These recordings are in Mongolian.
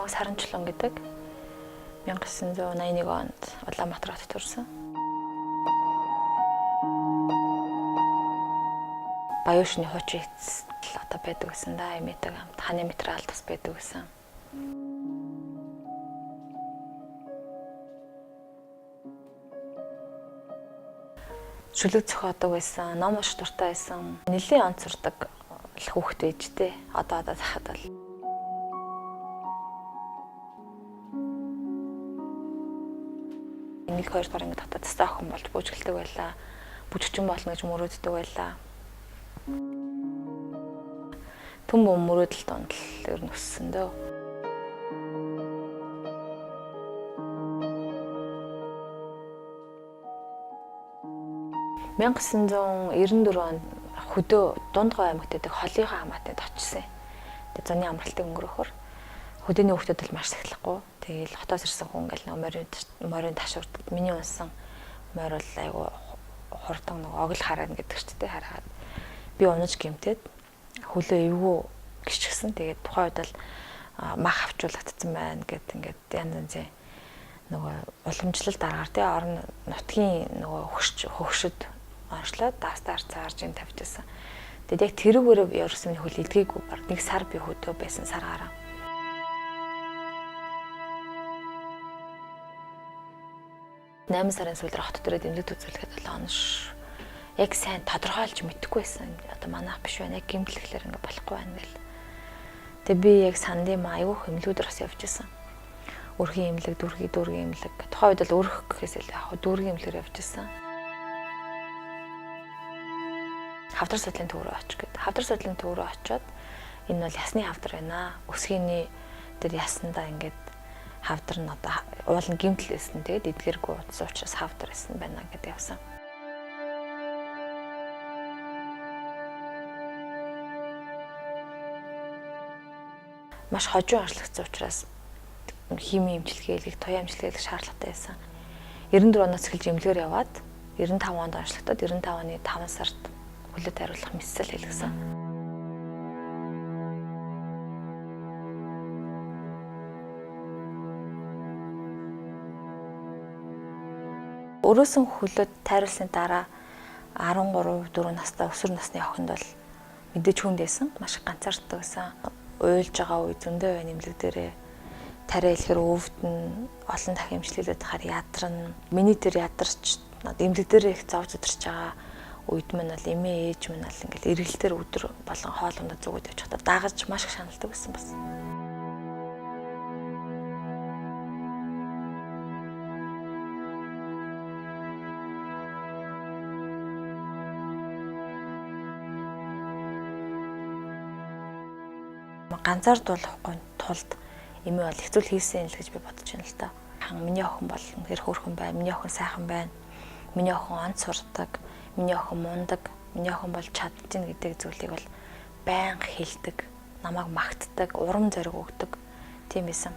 намайг Саранчлан гэдэг 1981 онд Улаанбаатар хотод төрсөн. Баяушны хуучин эцэст одоо байдаг гэсэн да эмээтэйг хамт ханы материал бас байдаг гэсэн. Шүлэг зохиодог байсан, ном унших дуртай байсан. Нэлийн онц сурдаг хүүхэд ээжтэй. Одоо захад бол нэг хоёр дахь ингэ татаад тастай охин болж бүжгэлдэг байлаа. Бүжгчин болно гэж мөрөөддөг байлаа. Түмэн мөрөөдөл донд л ер нь өссөн дөө. (1994) онд хөдөө Дундгой аймагт байдаг холынхоо хамаатанд очсон. Тэгээ зуны амралтыг өнгөрөхөр хөдөөний хүүхдүүд л маш сахилахгүй. Тэгээл хотоос ирсэн хүн ингээл морин ташуурдад миний унсан морь бол айгу хурдан нэг огл хараад гэдэг ч тийм хараад би унаж гэмтээд хөлөө эвгүй гიშгсэн. Тэгээд тухайн үед л мах авчуулагдсан байна гэд ингээд янз янзын нөгөө уламжлалт аргаар тийм орон нутгийн нөгөө хөгшөд онцлоод даастаар цаарж ин тавьчихсан. Тэгээд яг тэрүүгээрээ ерөөс минь хөл илгээгүй бар. Нэг сар би хөдөө байсан саргаараа. Найман сарын сүүлээр хот төрөд эмнэлэг үзүүлэхэд бол онош яг сайн тодорхойлж мэдэхгүй байсан. Одоо манайх биш байна. Яг гимтлэхлээр ингээ болохгүй байна гэл. Тэгээ би яг сандын айгүйх эмнэлгүүдээр бас явж исэн. Өрхийн эмнэлэг, дүүргийн эмнэлэг. Тухайн үед л өрх гэхээс илүү яг дүүргийн эмнэлгээр явж исэн. Хавдар судлалын төв рүү очих гэдэг. Хавдар судлалын төв рүү очиод энэ бол ясны хавдар байна. Өсгийний тэр ясандаа ингээд хавдар нь одоо уул нь гимтэл байсан. Тэгээд эдгэргүй утас учраас хавдар байсан байна гэдэг явсан. Маш хожуу ажиглагдсан учраас химийн эмчилгээг, туяа эмчилгээг шаардлагатай байсан. 94 оноос эхэлж эмнэлгээр яваад 95 онд онцлогдоод 95 оны 5 сард хөлөд хариулах мэдсэл хэлгэсэн. Өрөөсөн хөлөд тайруулсны дараа 13, 4 настай өсвөр насны охинд бол мэдээж хүнд байсан, маш ганцаарддаг байсан. Уйлж байгаа үе зөндөө байна эмнэлэг дээрээ. Тариа илэхэр өвдөн, олон дахин эмчилгэлээд хахаар ядарна. Миний тэр ядарч эмнэлэг дээр их зовж өдөрч байгаа үед мань бол эмээ ээж мань бол ингээл эргэлтээр өдөр болон хоолундаа зүгөөд явж хата дагаж маш их шаналдаг байсан бас. Ганцаард болохгүй тулд эмээ бол хэцүү хийсэн л гэж би бодож байна л та. Миний охин бол үнэхээр хөөрхөн байна. Миний охин сайхан байна. Миний охин онц сурдаг. Миний охин мундаг. Миний охин бол чаддгийг гэдэг зүйлийг бол байнга хэлдэг. Намайг магтдаг, урам зориг өгдөг. Тийм байсан.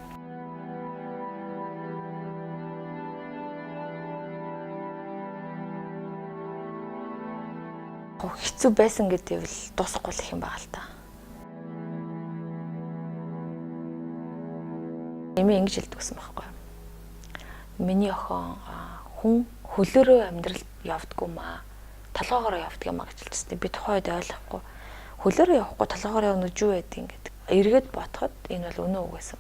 Хэцүү байсан гэдэг нь дуусахгүй л их юм байгаа л та. Эмээ ингэж хэлдэг гэсэн байхгүй. Миний охин хүн хөлөөрөө амьдрал явдггүй маа. Толгоогоор явдаг юм а гэж хэлчихсэн. Би тухайн үед ойлгохгүй. Хөлөөрөө явахгүй толгоогоор явна гэж юу байдгийг гэдэг. Эргээд бодоход энэ бол өнөө үг гэсэн.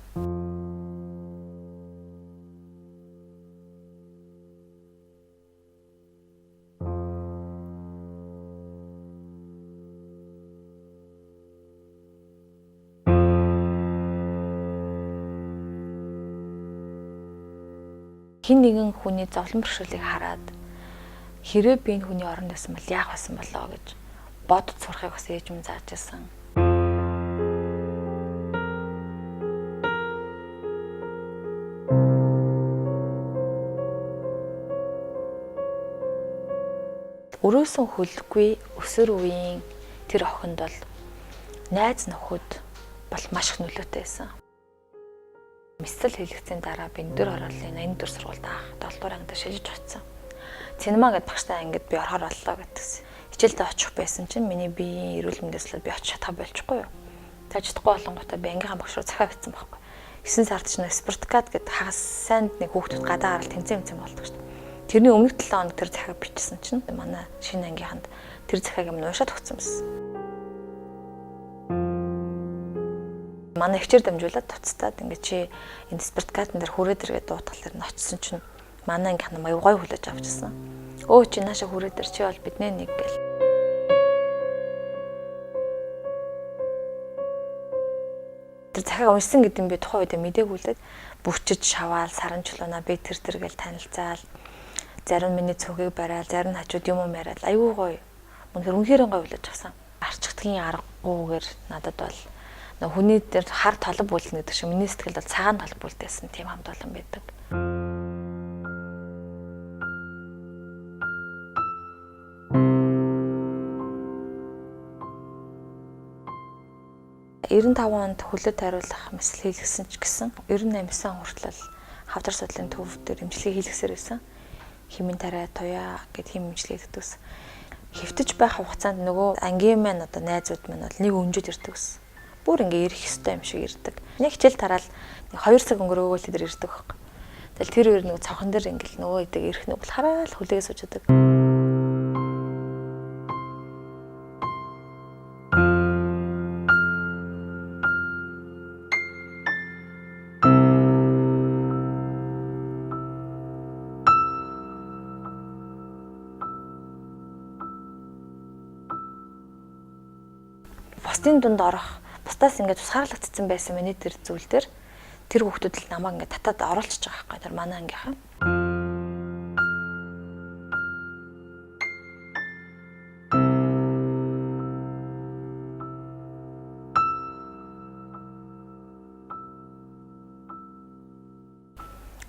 Хин нэгэн хүний зовлон бэрхшээлийг хараад хэрэг би энэ хүний оронд байсан бол яах байсан болоо гэж бодож сурахыг бас ээж минь зааж байсан. Өрөөсөн хөлгүй өсөр үеийн тэр охинд бол найз нөхөд бол маш их нөлөөтэй байсан. Мэдсэл хэлэгцийн дараа би өндөр хорооллын 84 сургуульд 7 дугаар ангид шилжиж очсон. Цинема гэдэг багштай ангид би орохоор боллоо гэдгсэн. Хичээлдээ очих байсан чинь миний биеийн эрүүл мэндийн слот би очих чадхаа болчихгүй юу. Тааж чадахгүй болонготой би ангийнхаа багш руу захаа бичсэн байхгүй. 9 сард ч нэг Спартакиад гэдэг хагас сайнд нэг хүүхдүүд гадаа гараад тэмцээн болдог шүү дээ. Тэрний өмнөх 7 хоног тэр захиаг бичсэн чинь манай шинэ ангийнханд тэр захиаг юм уншаад өгсөн байсан. Манай хчээр дамжуулаад туцтаад ингээд чи энэ Спартакиадн дээр хүрээд иргээд дуутгалаар нь очисон чинь манай ангийнхан маяг гой хүлээж авчихсан. Өө чи нааша хүрээд ир чи бол биднээ нэг гэл. Тэр захиаг уншсан гэдэг нь би тухайн үед мдэггүй л дээ. Бүчиж шаваал саран чулууна би тэр гэл танилцаал. Зарим миний цөгийг бараал, зарим нь хажууд юм яриад айгүй гоё. Үнэхээр гоё хүлээж авсан. Арчигдгийн аргагүйгээр надад бол хүний дээр хар толб бүлнэ гэдэг шиг миний сэтгэлд бол цагаан толб бүлдээсэн тийм хамт олон байдаг. $95 онд хөлөд хариулах мэсэл хийлгэсэн ч гэсэн 98 он хүртэл хавдар судлалын төв дээр имчилгээ хийлгэсээр байсан. Химийн тарай туяа гэд хим имчилгээ хийдэгс. Хэвтэж байх хугацаанд нөгөө ангийн маань одоо найзууд маань бол нэг өнжөд ирдэг гэсэн. Бүр ингээ ирэх ёстой юм шиг ирдэг. Нэг хичээл тараал 2 цаг өнгөрөөгөө л тэр ирдэг байхгүй. Тэгэл тэр үер нөгөө цавхан дээр ингээл нөгөө идэг ирэх нь бол хараа л хүлээгээ суучдаг. 'Бусдын дунд орох, бусдаас ингээд тусгаарлагдсан байсан миний тэр зүйл дээр тэр хүүхдүүд л намайг ингээд татаад оруулчихж байгаа байхгүй тэр манай ангийнхаа.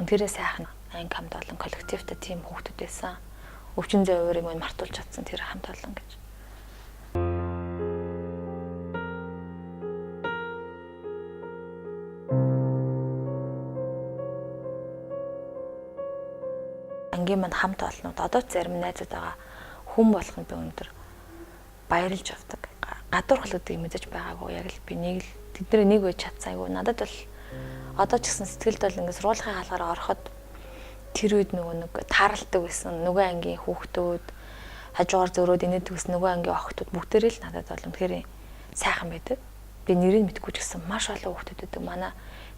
Тэрээ сайхан анги хамт олон коллективтэй тийм хүүхдүүд байсан. Өвчин зөй уурыг мань мартуулж чадсан тэр хамт олон гэж. Ангийн манд хамт олнууд одоо ч зарим найзууд байгаа хүн болгонд би өнөөдөр баярлж авдаг. Гадуурхал гэдэг юм мэдэж байгаагүй яг л би нэг л тэдний нэг үе чадсан айгүй надад бол одоо ч гэсэн сэтгэлд бол ингээд сургуулийн хаалгаараа ороход тэр үед нөгөө нэг тааралдаг байсан нөгөө ангийн хүүхдүүд хажуугаар зөрөөд инээдэг гэсэн нөгөө ангийн охтууд бүгдээрээ л надад бол үнэхээр сайхан байдаг. Би нэрийг мэдэхгүй ч гэсэн маш олон хүүхдүүд байдаг. Манай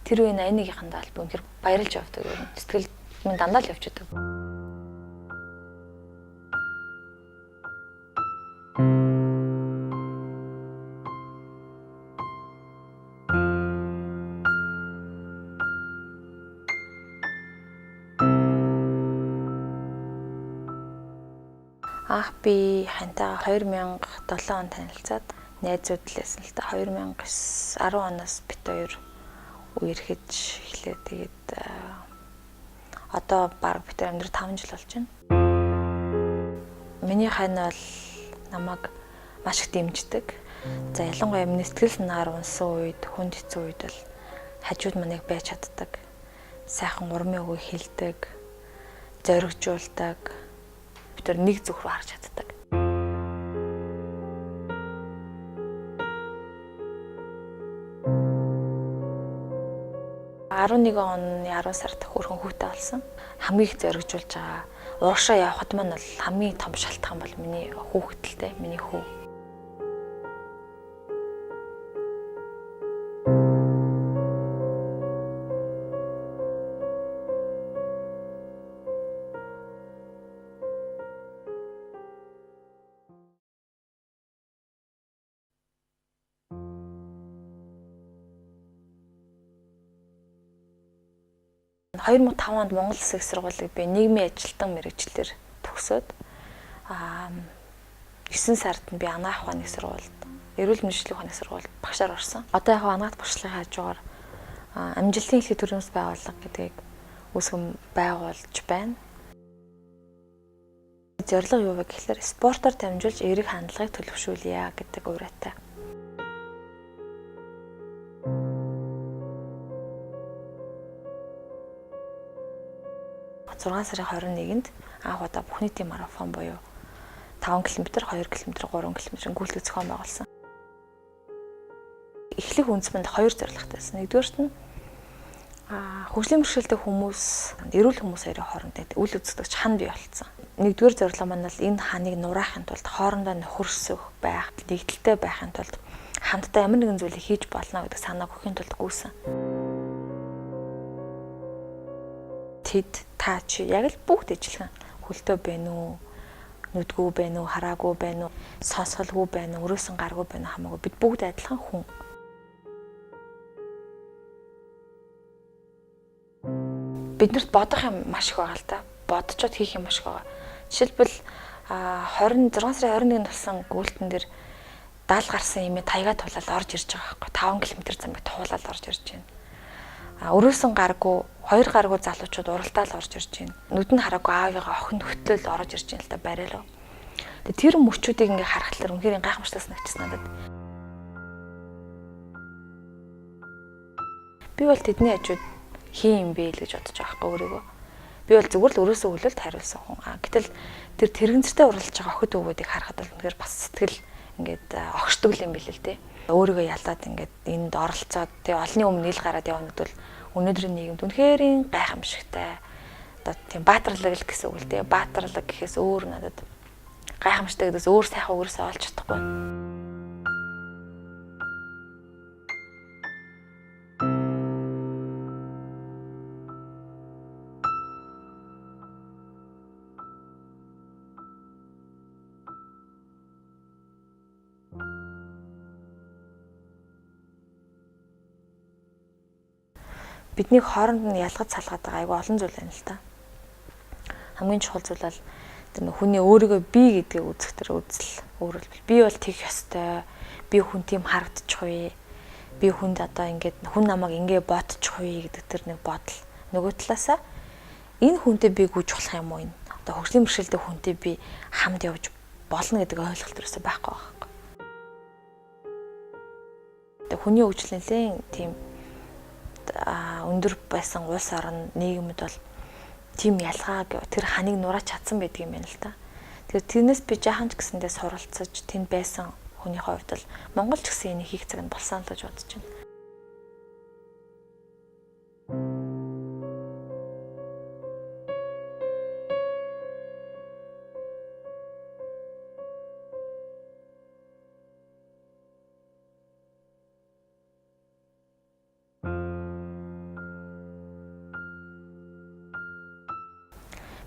тэр үеийн анигийнхандаа л би үнэхээр баярлж авдаг юм. Сэтгэл минь дандаа л явчихдаг. Ах би хантайгаа 2007 он танилцаад найзууд л байсан л та 2009 10 оноос бит хоёр үерхэж эхлэв. Тэгээд одоо баг бит хоёр амьдрал 5 жил болж байна. Миний хань бол намайг маш их дэмждэг. За ялангуяа миний сэтгэл санаагаар унсан үед, хүнд хэцүү үед бол хажууд манайг байж чаддаг. Сайхан урмын үгийг хэлдэг, зоригжуулдаг. Тэр нэг зүг рүү харж чаддаг. 11 оны 10 сард хөрхөн хүүтэй болсон. Хамгийн их зоригжуулж байгаа. Уушаа явхад маань бол хамгийн том шалтгаан бол миний хүүхэдэлтэй, миний хүү. В 2005 онд Монгол Засгийн сургуулийг би нийгмийн ажилтан мэргэжлэр төгсөөд 9 сард нь би анагаах ухааны сургуульд, эрүүл мэндийн ухааны сургуульд багшаар орсон. Одоо яг анагаах туршлагын хажуугаар амжилтын хэлхий төрөөс байгууллага гэдгийг үүсгэн байгуулж байна. Зорилго юу вэ гэхээр спортоор дамжуулж эерэг хандлагыг төлөвшүүлье гэдэг уриатай. 6 сарын 21-нд анх удаа бүх нийтийн марафон буюу 5 км, 2 км, 3 км гүйлтгэх зохион байгуулсан. Эхлэх үндэс манд 2 зорилготойсэн. Нэгдүгээрт нь Хөгжлийн бэрхшээлтэй хүмүүс, эрүүл хүмүүс хоёрын хоорондоо үл үзэгдэж ханд бий болцсон. Нэгдүгээр зорилго маань бол энэ ханыг нураахын тулд хоорондоо нөхөрсөх байх, нэгдэлтэй байхын тулд хамтдаа ямар нэгэн зүйлийг хийж болно гэдэг санааг өгөхийн тулд гүйсэн. Тэд та чи яг л бүгд ижилхэн хөлтөө байна уу, нүдгүү байна уу, хараагүй байна уу, сонсголгүй байна уу, өрөөсөн гаргүй байна уу хамаагүй бид бүгд адилхан хүн. Биднэрт бодох юм маш их байгаа л да. Бодцоод хийх юм маш их байгаа. Жишээлбэл 26 сарын 21-нд болсон гүйлтэн дээр 70 гарсан имээ таяга тулаад орж ирж байгаа байхгүй. 5 км замыг туулаад орж ирж байна. Өрөөсөн гаргүй, 2 гаргүй залуучууд уралдаал орж ирж байна. Нүдэнд хараагүй аавыгаа охинд хөтлөөл орж ирж байна л да бариалаа. Тэгээ тэр мөчүүдийг ингээ харахад үнэхээр гайхамшигтай санагдчихсан надад. Би бол тэдний хажууд хийн юм бэ л гэж бодож байгаа байхгүй өөрийгөө. Би бол зүгээр л өрөөсөө хөлөлт хариулсан хүн. Гэтэл тэр тэрэгцэртэй уралж байгаа охид өвгүүдийг харахад бол үнэхээр бас сэтгэл ингээд огшдог юм билээ л дээ. Өөрийгөө ялаад ингээд энд оролцоод тий олонний өмнө ил гараад явна гэдвэл өнөөдрийн нийгэмд үнэхээр гайхамшигтай. Одоо тийм баатарлаг л гэсэн үг л дээ. Баатарлаг гэхээс өөр надад гайхамшигтай гэдээс өөр сайхан өөрөөсөө олж чадахгүй. Бидний хооронд нь ялгаж салгаад байгаа айгүй олон зүйл байна л та. Хамгийн чухал зүйл бол тэр хүний өөрийгөө би гэдгийг үзэх тэр үзэл. Өөрөлдвөл би бол тэгэх ёстой. Би хүн тийм харагдчихгүй. Би хүнд одоо ингээд хүн намайг ингээ бодчихгүй гэдэг тэр нэг бодол. Нөгөө талаасаа энэ хүнтэй би гүйж болох юм уу энэ? Одоо хөгжлийн бэрхшээлтэй хүнтэй би хамт явж болно гэдэг ойлголт төрөөсөө байхгүй байхгүй. Тэгээ хүний хөгжлийн тийм өндөр байсан улс орон нийгэмд бол тийм ялгааг тэр ханыг нураач чадсан байдаг юм байна л та. Тэгэхээр тэрнээс би жаахан ч гэсэндээ суралцаж тэнд байсан хүний хувьд бол Монгол ч гэсэн энийг хийх цаг нь болсон л гэж бодож байна.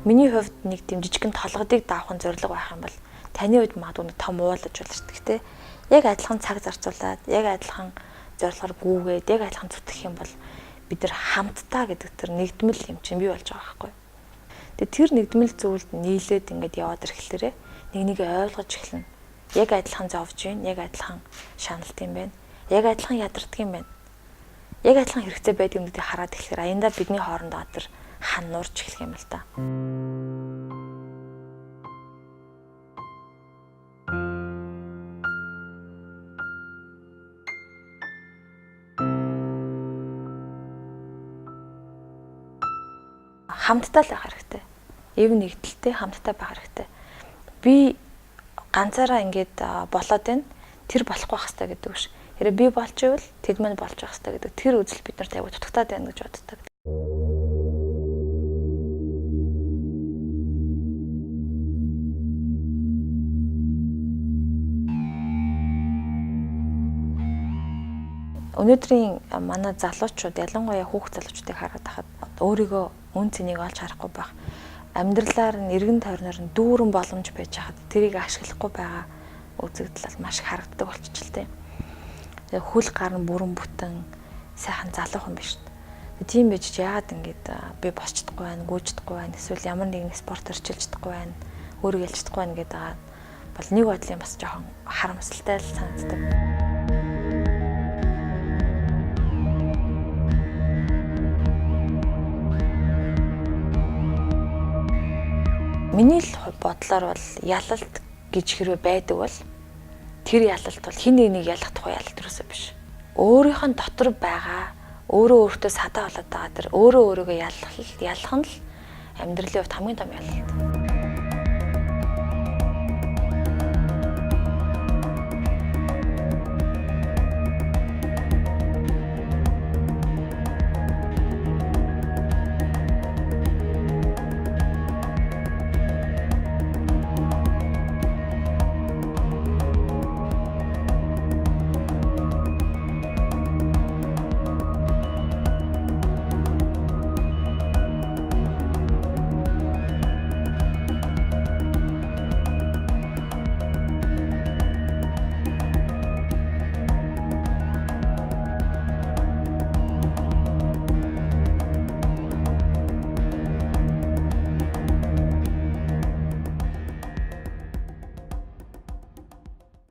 Миний хувьд нэг тийм жижигэн толгодыг даахын зорилго байх юм бол таны хувьд магадгүй нэг том уулаж болно шүү дээ. Яг адилхан цаг зарцуулаад, яг адилхан зорилгоор гүүгээд, яг адилхан зүтгэх юм бол бид нар хамтдаа гэдэг тэр нэгдмэл юм чинь бий болж байгаа байхгүй. Тэгээ тэр нэгдмэл зүйлд нийлээд ингээд яваад ирэхлээрээ нэг нэгээ ойлгож эхэлнэ. Яг адилхан зовж байна, яг адилхан шаналт юм байна. Яг адилхан ядардаг юм байна. Яг адилхан хэрэгцээ байдаг юм гэдгийг хараад эхлэхээр аяндаа бидний хоорондоо тэр хан нуурч эхлэх юм л та. Хамтдаа л байх хэрэгтэй. Эв нэгдэлтэй хамтдаа байх хэрэгтэй. Би ганцаараа ингээд болоод байна. Тэр болохгүй байх хэрэгтэй гэдэг биш. Хэрэг би болж ивэл тэд мань болж байх хэрэгтэй гэдэг тэр үзэл бид нарт аягүй дутагтаад байна гэж боддог. Өнөөдрийн манай залуучууд ялангуяа хүүхд залуучуудыг хараад байхад өөрийгөө үн цэнийг олж харахгүй байх. Амьдралаар нь эргэн тойрноор нь дүүрэн боломж байж хаад тэрийг ашиглахгүй байгаа үзэгдэл маш их харагддаг болчихлоо. Тэгээ хөл гар нь бүрэн бүтэн сайхан залуухан биш. Тийм байж яагаад ингэж би босчдохгүй байна, гүйждохгүй байна, эсвэл ямар нэгэн спорт орчилж чадахгүй байна, өөрийгөө ялж чадахгүй байна гэдэг байгаа бол нэг бодлын бас жоохон харамсалтай л санагддаг. Миний л бодлоор бол ялалт гэж хэрвээ байдаг бол тэр ялалт бол хин нэг ялах тухай ялалт юусоо биш. Өөрийнх нь дотор байгаа өөрөө өөртөө садаа болоод байгаа тэр өөрөө өөрийгөө ялах нь л амьдралын хувьд хамгийн том ялалт.